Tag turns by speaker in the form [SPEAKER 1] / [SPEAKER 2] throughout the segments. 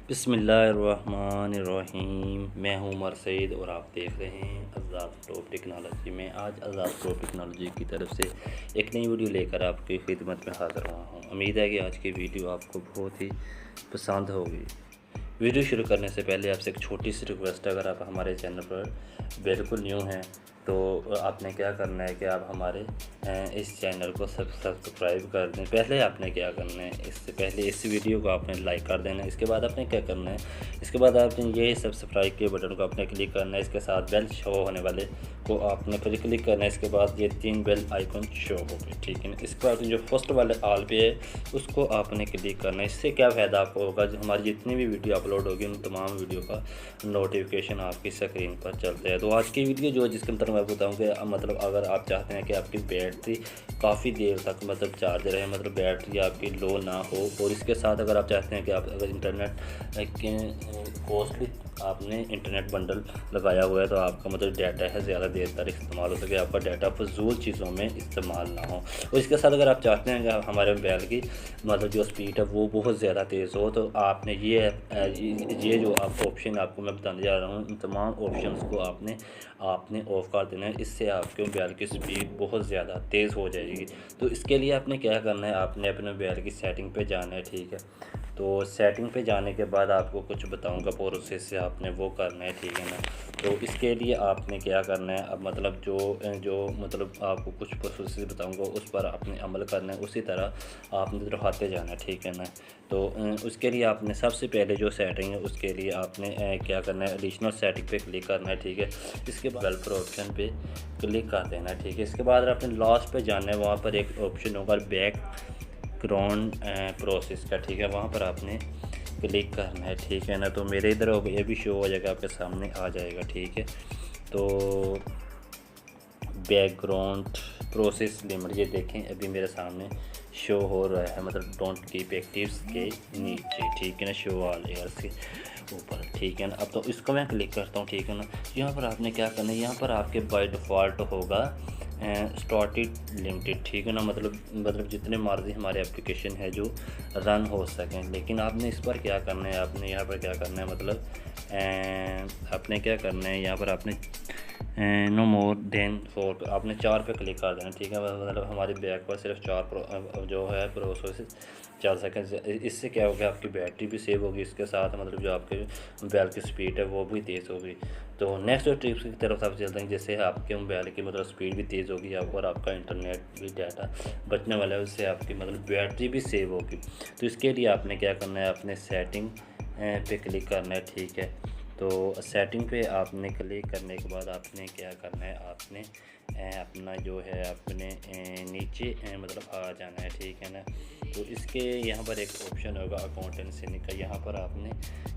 [SPEAKER 1] बिस्मिल्लाहिर्रहमानिर्रहीम। मैं हूं उमर सईद और आप देख रहे हैं आज़ाद टॉप टेक्नोलॉजी में। आज आज़ाद टॉप टेक्नोलॉजी की तरफ से एक नई वीडियो लेकर आपकी खिदमत में हाज़िर हुआ हूं। उम्मीद है कि आज की वीडियो आपको बहुत ही पसंद होगी। वीडियो शुरू करने से पहले आपसे एक छोटी सी रिक्वेस्ट है, अगर आप हमारे चैनल पर बिल्कुल न्यू हैं तो आपने क्या करना है कि आप हमारे इस चैनल को सब्सक्राइब कर दें। पहले आपने क्या करना है, इससे पहले इस वीडियो को आपने लाइक कर देना है। इसके बाद आपने क्या करना है, इसके बाद आपने ये सब्सक्राइब के बटन को आपने क्लिक करना है। इसके साथ बेल शो होने वाले को आपने फिर क्लिक करना है। इसके बाद ये 3 बेल आइकन शो होगी, ठीक है ना। इसके बाद जो फर्स्ट वाले ऑल पे है उसको आपने क्लिक करना है। इससे क्या फ़ायदा आपको होगा, जो हमारी जितनी भी वीडियो अपलोड होगी उन तमाम वीडियो का नोटिफिकेशन आपकी स्क्रीन पर चलता है। तो आज की वीडियो जो जिसके अंदर मैं बताऊँगा, मतलब अगर आप चाहते हैं कि आपकी बैटरी काफ़ी देर तक मतलब चार्ज रहे, मतलब बैटरी आपकी लो ना हो, और इसके साथ अगर आप चाहते हैं कि आप अगर इंटरनेट कॉस्टली आपने इंटरनेट बंडल लगाया हुआ है तो आपका मतलब डाटा है ज़्यादा देर तक इस्तेमाल हो सके, आपका डाटा फजूल चीज़ों में इस्तेमाल ना हो। और इसके साथ अगर आप चाहते हैं कि हमारे मोबाइल की मतलब जो स्पीड है वो बहुत ज़्यादा तेज़ हो, तो आपने ये जो आप ऑप्शन आपको मैं बताने जा रहा हूँ, इन तमाम ऑप्शंस को आपने ऑफ़ कर देना है। इससे आपके मोबाइल की स्पीड बहुत ज़्यादा तेज़ हो जाएगी। तो इसके लिए आपने क्या करना है, आपने अपने मोबाइल की सेटिंग पे जाना है, ठीक है। तो सेटिंग पे जाने के बाद आपको कुछ बताऊंगा प्रोसेस से आपने वो करना है, ठीक है ना। तो इसके लिए आपने क्या करना है, अब मतलब जो मतलब आपको कुछ प्रोसेस बताऊंगा उस पर आपने अमल करना है, उसी तरह आपने दिखाते जाना है, ठीक है ना। तो उसके लिए आपने सबसे पहले जो सेटिंग है उसके लिए आपने क्या करना है, एडिशनल सेटिंग पे क्लिक करना है, ठीक है। इसके बाद वेलफेयर ऑप्शन पे क्लिक कर देना है, ठीक है। इसके बाद आपने लास्ट पे जाना है, वहाँ पर एक ऑप्शन होगा बैकग्राउंड प्रोसेस का, ठीक है। वहाँ पर आपने क्लिक करना है, ठीक है ना। तो मेरे इधर ये भी शो हो जाएगा, आपके सामने आ जाएगा, ठीक है। तो बैकग्राउंड प्रोसेस लिमिट ये देखें अभी मेरे सामने शो हो रहा है, मतलब डोंट कीप एक्टिव्स के नीचे, ठीक है ना, शो ऑल एयर्स के ऊपर, ठीक है ना। अब तो इसको मैं क्लिक करता हूँ, ठीक है ना। यहाँ पर आपने क्या करना है, यहाँ पर आपके बाय डिफ़ॉल्ट होगा स्टार्टेड लिमिटेड, ठीक है ना। मतलब जितने मर्जी हमारे एप्लीकेशन है जो रन हो सकें, लेकिन आपने इस पर क्या करना है, आपने यहाँ पर क्या करना है, मतलब आपने क्या करना है, यहाँ पर आपने नो मोर देन 4 आपने 4 पे क्लिक कर देना, ठीक है। मतलब हमारी बैक पर सिर्फ 4 जो है प्रोसेस चल सकें। इससे क्या होगा, आपकी बैटरी भी सेव होगी, इसके साथ मतलब जो आपके मोबाइल की स्पीड है वो भी तेज़ होगी। तो नेक्स्ट टिप्स की तरफ आप चलते हैं, जैसे आपके मोबाइल की मतलब स्पीड भी तेज़ होगी और आपका इंटरनेट भी डाटा बचने वाला है, उससे आपकी मतलब बैटरी भी सेव होगी। तो इसके लिए आपने क्या करना है, अपने सेटिंग पे क्लिक करना है, ठीक है। तो सेटिंग पे आपने क्लिक करने के बाद आपने क्या करना है, आपने अपना जो है अपने नीचे मतलब आ जाना है, ठीक है ना। तो इसके यहाँ पर एक ऑप्शन होगा अकाउंटेंसी का, यहाँ पर आपने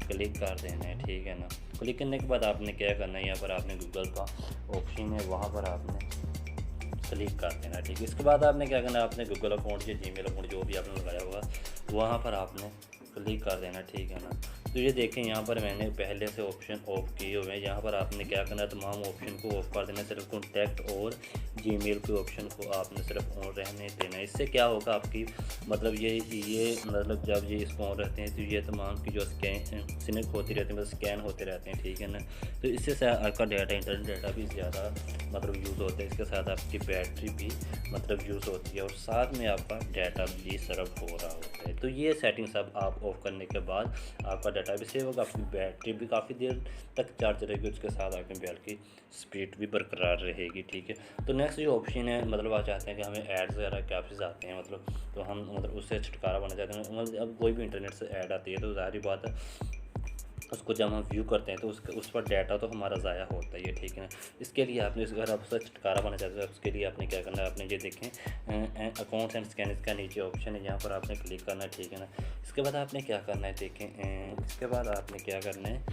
[SPEAKER 1] क्लिक कर देना है, ठीक है ना। क्लिक करने के बाद आपने क्या करना है, यहाँ पर आपने गूगल का ऑप्शन है वहाँ पर आपने क्लिक कर देना, ठीक है। इसके बाद आपने क्या करना है, आपने गूगल अकाउंट या जीमेल अकाउंट जो भी आपने लगाया होगा वहाँ पर आपने क्लिक कर देना, ठीक है ना। तो ये देखें यहाँ पर मैंने पहले से ऑप्शन ऑफ किए हुए हैं। यहाँ पर आपने क्या करना है, तमाम ऑप्शन को ऑफ कर देना है, सिर्फ कॉन्टैक्ट और जीमेल के ऑप्शन को आपने सिर्फ ऑन रहने देना है। इससे क्या होगा, आपकी मतलब ये मतलब जब ये इसको ऑन रहते हैं तो ये तमाम की जो स्नैप होती रहती है, मतलब स्कैन होते रहते हैं, ठीक है ना। तो इससे आपका डाटा इंटरनेट डाटा भी ज़्यादा मतलब यूज़ होता है, इसके साथ आपकी बैटरी भी मतलब यूज़ होती है और साथ में आपका डाटा भी सर्व हो रहा होता है। तो ये सेटिंग सब आप ऑफ करने के बाद आपका डाटा भी सेव होगा, आपकी बैटरी भी काफ़ी देर तक चार्ज रहेगी, उसके साथ आपके मोबाइल की स्पीड भी बरकरार रहेगी, ठीक है। तो नेक्स्ट जो ऑप्शन है, मतलब आप चाहते हैं कि हमें एड्स वगैरह काफ़ी आते हैं, मतलब तो हम मतलब उससे छुटकारा पाना चाहते हैं। मतलब अब कोई भी इंटरनेट से ऐड आती है तो ज़ाहिर बात है उसको जब हम व्यू करते हैं तो उस पर डाटा तो हमारा ज़ाया होता ही है, ठीक है ना। इसके लिए आपने अगर आप उससे छुटकारा पाना चाहते हैं उसके लिए आपने क्या करना है, आपने ये देखें अकाउंट्स एंड स्कैन का नीचे ऑप्शन है, यहाँ पर आपने क्लिक करना है, ठीक है ना। इसके बाद आपने क्या करना है, देखें इसके बाद आपने क्या करना है,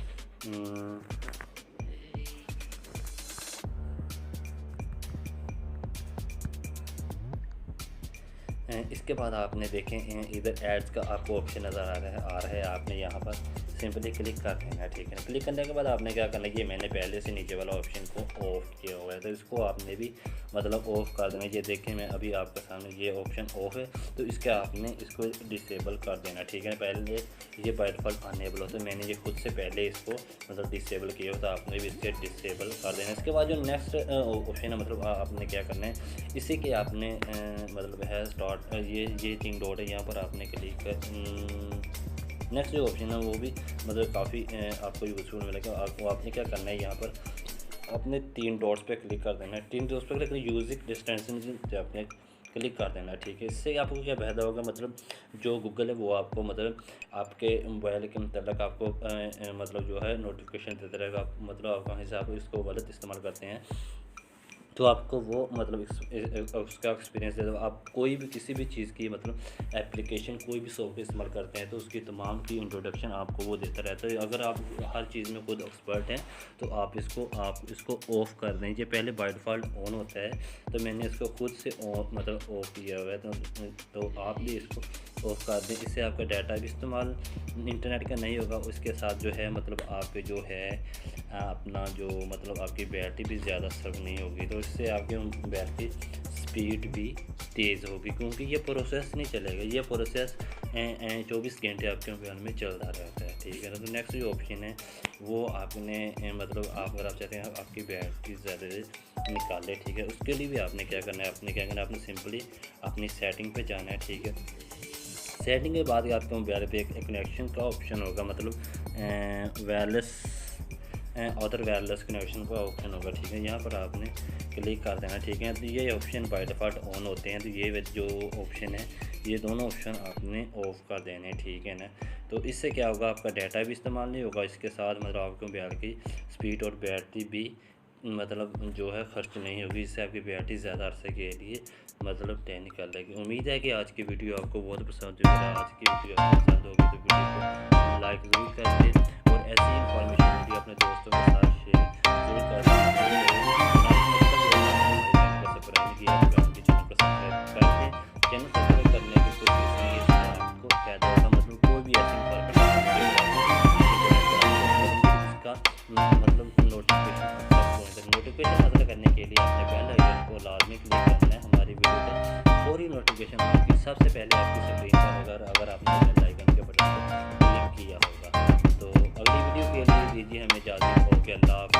[SPEAKER 1] इसके बाद आपने देखें इधर एड्स का आपको ऑप्शन नज़र आ रहा है आपने यहाँ पर सिंपली क्लिक कर देना है, ठीक है ना। क्लिक करने के बाद आपने क्या करना है, ये मैंने पहले से नीचे वाला ऑप्शन को ऑफ किया हुआ है तो इसको आपने भी मतलब ऑफ़ कर देना है। ये देखें मैं अभी आपके सामने ये ऑप्शन ऑफ है तो इसके आपने इसको डिसेबल कर देना, ठीक है। पहले ये बाय डिफ़ॉल्ट अनेबल होता है। मैंने ये खुद से पहले इसको मतलब डिसेबल किया होता, आपने भी इसके डिसेबल कर देना। इसके बाद जो नेक्स्ट ऑप्शन है मतलब आपने क्या करना है, इसी के आपने मतलब है स्टार्ट ये 3 डॉट है, यहाँ पर आपने क्लिक नेक्स्ट जो ऑप्शन है वो भी मतलब काफ़ी आपको यूज़फुल मिलेगा। आपने क्या करना है, यहाँ पर अपने 3 डॉट्स पे क्लिक कर देना है। 3 डॉट्स पे क्लिक कर यूजिक डिस्टेंस पे आपने क्लिक कर देना है, ठीक है। इससे आपको क्या फायदा होगा, मतलब जो गूगल है वो आपको मतलब आपके मोबाइल के मतलब आपको मतलब जो है नोटिफिकेशन देता रहेगा, मतलब आप कहीं से आप इसको गलत इस्तेमाल करते हैं तो आपको वो मतलब उसका एक्सपीरियंस दे दो। आप कोई भी किसी भी चीज़ की मतलब एप्लीकेशन कोई भी सॉफ्टवेयर इस्तेमाल करते हैं तो उसकी तमाम की इंट्रोडक्शन आपको वो देता रहता है। अगर आप हर चीज़ में खुद एक्सपर्ट हैं तो आप इसको ऑफ़ कर दें। ये पहले बाय डिफ़ॉल्ट ऑन होता है, तो मैंने इसको खुद से मतलब ऑफ़ किया हुआ है, तो आप भी इसको ऑफ़ कर दें। इससे आपका डाटा भी इस्तेमाल इंटरनेट का नहीं होगा, उसके साथ जो है मतलब आपके जो है अपना जो मतलब आपकी बैटरी भी ज़्यादा सर्व नहीं होगी, तो इससे आपके बैटरी स्पीड भी तेज़ होगी, क्योंकि ये प्रोसेस नहीं चलेगा, ये प्रोसेस 24 घंटे आपके मोबाइल में चलता रहता है, ठीक है ना। तो नेक्स्ट जो ऑप्शन है वो आपने मतलब अगर आप चाहते हैं आपकी बैटरी ज़्यादा निकाले, ठीक है, उसके लिए भी आपने क्या करना है, आपने सिंपली अपनी सेटिंग पे जाना है, ठीक है। सेटिंग के बाद आपके मोबाइल पे एक कनेक्शन का ऑप्शन होगा, मतलब वायरलेस अदर वायरलेस कनेक्शन का ऑप्शन होगा, ठीक है। यहाँ पर आपने क्लिक कर देना, ठीक है। तो ये ऑप्शन बाय डिफ़ॉल्ट ऑन होते हैं, तो ये जो ऑप्शन है ये दोनों ऑप्शन आपने ऑफ़ कर देने, ठीक है ना। तो इससे क्या होगा, आपका डाटा भी इस्तेमाल नहीं होगा, इसके साथ मतलब आपके मोबाइल की स्पीड और बैटरी भी मतलब जो है खर्च नहीं होगी। इससे आपकी बैटरी ज़्यादा अरसे के लिए मतलब टेक्निकल रहेगी। उम्मीद है कि आज की वीडियो आपको बहुत पसंद होगी। आज की वीडियो आपको पसंद होगी तो वीडियो को लाइक ज़रूर कर दें और ऐसी इंफॉर्मेशन वीडियो अपने दोस्तों के साथ शेयर जरूर कर दें। चैनल सब्सक्राइब करने की कोशिश नहीं है, आपको फ़ायदा होगा, मतलब कोई भी ऐसी इंफॉर्मेशन इसका मतलब नोटिफिकेशन हासिल करने के लिए आपने बेल आइकन को लाजमी क्लिक करना है। हमारी वीडियो का फौरी नोटिफिकेशन आपकी सबसे पहले आपकी स्क्रीन पर अगर आपने बेल आइकन के बटन को क्लिक किया होगा। तो अगली वीडियो के लिए दीजिए हमें इजाज़त। ओके, अल्लाह।